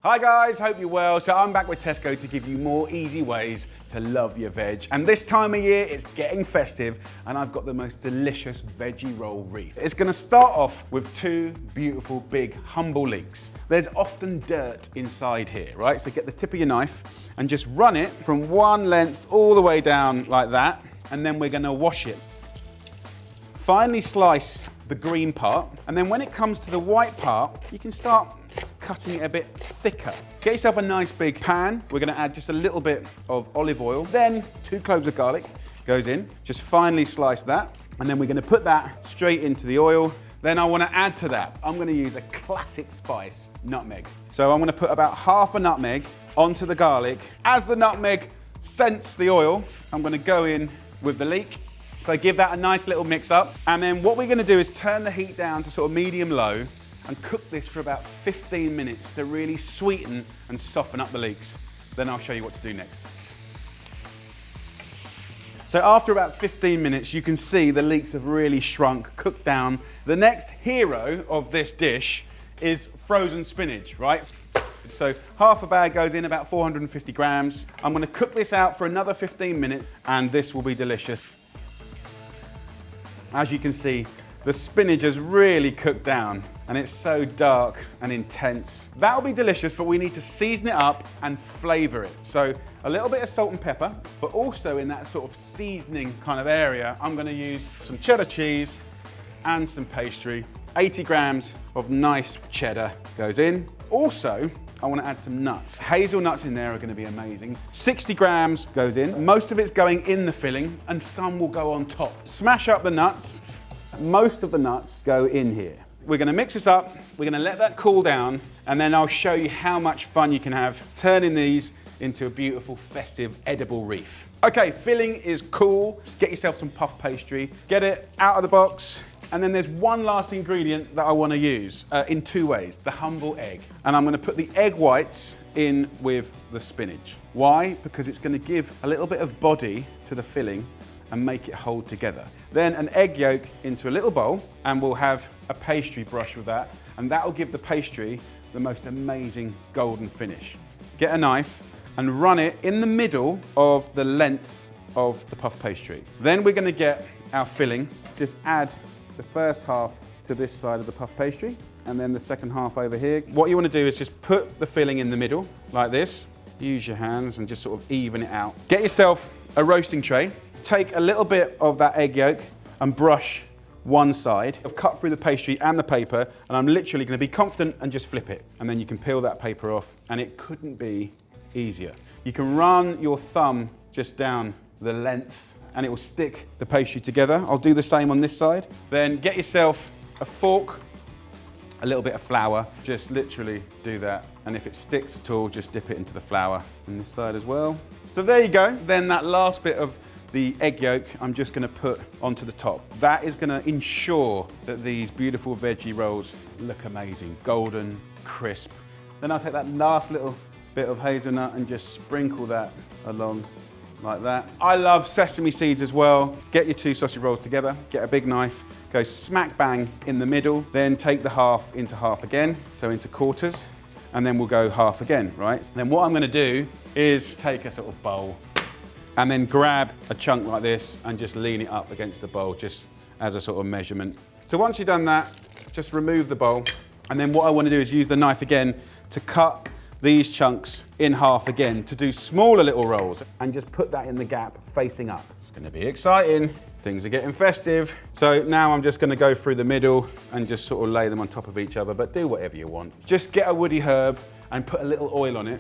Hi guys, hope you're well. So I'm back with Tesco to give you more easy ways to love your veg. And this time of year, it's getting festive and I've got the most delicious veggie roll wreath. It's gonna start off with two beautiful, big, humble leeks. There's often dirt inside here, right? So get the tip of your knife and just run it from one length all the way down like that. And then we're gonna wash it. Finely slice the green part. And then when it comes to the white part, you can start cutting it a bit thicker. Get yourself a nice big pan. We're gonna add just a little bit of olive oil. Then 2 cloves of garlic goes in. Just finely slice that. And then we're gonna put that straight into the oil. Then I wanna add to that, I'm gonna use a classic spice, nutmeg. So I'm gonna put about half a nutmeg onto the garlic. As the nutmeg scents the oil, I'm gonna go in with the leek. So give that a nice little mix up. And then what we're gonna do is turn the heat down to sort of medium-low and cook this for about 15 minutes to really sweeten and soften up the leeks. Then I'll show you what to do next. So after about 15 minutes, you can see the leeks have really shrunk, cooked down. The next hero of this dish is frozen spinach, right? So half a bag goes in, about 450 grams. I'm gonna cook this out for another 15 minutes and this will be delicious. As you can see, the spinach has really cooked down and it's so dark and intense. That'll be delicious, but we need to season it up and flavor it. So a little bit of salt and pepper, but also in that sort of seasoning kind of area, I'm gonna use some cheddar cheese and some pastry. 80 grams of nice cheddar goes in. Also, I wanna add some nuts. Hazelnuts in there are gonna be amazing. 60 grams goes in. Most of it's going in the filling and some will go on top. Smash up the nuts. Most of the nuts go in here. We're gonna mix this up, we're gonna let that cool down, and then I'll show you how much fun you can have turning these into a beautiful, festive, edible wreath. Okay, filling is cool. Just get yourself some puff pastry, get it out of the box, and then there's one last ingredient that I wanna use in 2 ways, the humble egg. And I'm gonna put the egg whites in with the spinach. Why? Because it's gonna give a little bit of body to the filling and make it hold together. Then an egg yolk into a little bowl, and we'll have a pastry brush with that, and that will give the pastry the most amazing golden finish. Get a knife and run it in the middle of the length of the puff pastry. Then we're gonna get our filling. Just add the first half to this side of the puff pastry, and then the second half over here. What you wanna do is just put the filling in the middle, like this. Use your hands and just sort of even it out. Get yourself a roasting tray. Take a little bit of that egg yolk and brush one side. I've cut through the pastry and the paper, and I'm literally gonna be confident and just flip it. And then you can peel that paper off, and it couldn't be easier. You can run your thumb just down the length, and it will stick the pastry together. I'll do the same on this side. Then get yourself a fork, a little bit of flour, just literally do that. And if it sticks at all, just dip it into the flour. And this side as well. So there you go. Then that last bit of the egg yolk, I'm just gonna put onto the top. That is gonna ensure that these beautiful veggie rolls look amazing, golden, crisp. Then I'll take that last little bit of hazelnut and just sprinkle that along like that. I love sesame seeds as well. Get your 2 sausage rolls together, get a big knife, go smack bang in the middle, then take the half into half again, so into quarters, and then we'll go half again, right? Then what I'm gonna do is take a sort of bowl and then grab a chunk like this and just lean it up against the bowl just as a sort of measurement. So once you've done that, just remove the bowl, and then what I wanna do is use the knife again to cut these chunks in half again to do smaller little rolls, and just put that in the gap facing up. It's gonna be exciting. Things are getting festive. So now I'm just gonna go through the middle and just sort of lay them on top of each other, but do whatever you want. Just get a woody herb and put a little oil on it,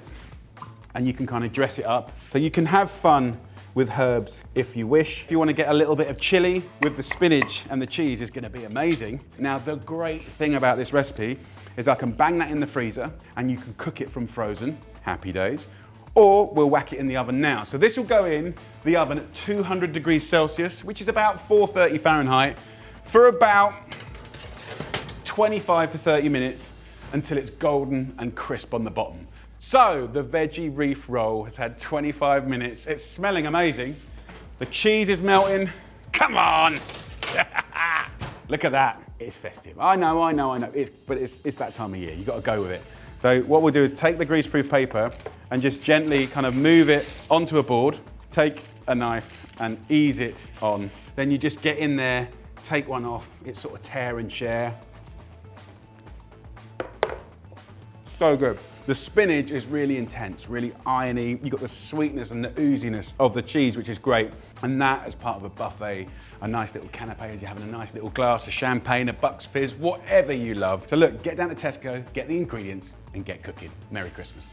and you can kind of dress it up. So you can have fun with herbs if you wish. If you want to get a little bit of chili with the spinach and the cheese, is going to be amazing. Now the great thing about this recipe is I can bang that in the freezer and you can cook it from frozen, happy days, or we'll whack it in the oven now. So this will go in the oven at 200 degrees Celsius, which is about 430 Fahrenheit, for about 25 to 30 minutes until it's golden and crisp on the bottom. So the veggie wreath roll has had 25 minutes. It's smelling amazing. The cheese is melting. Come on. Look at that. It's festive. I know. But it's that time of year. You've got to go with it. So what we'll do is take the greaseproof paper and just gently kind of move it onto a board, take a knife and ease it on. Then you just get in there, take one off, it's sort of tear and share. So good. The spinach is really intense, really irony. You've got the sweetness and the ooziness of the cheese, which is great. And that as part of a buffet, a nice little canapé as you're having a nice little glass of champagne, a Bucks Fizz, whatever you love. So look, get down to Tesco, get the ingredients and get cooking. Merry Christmas.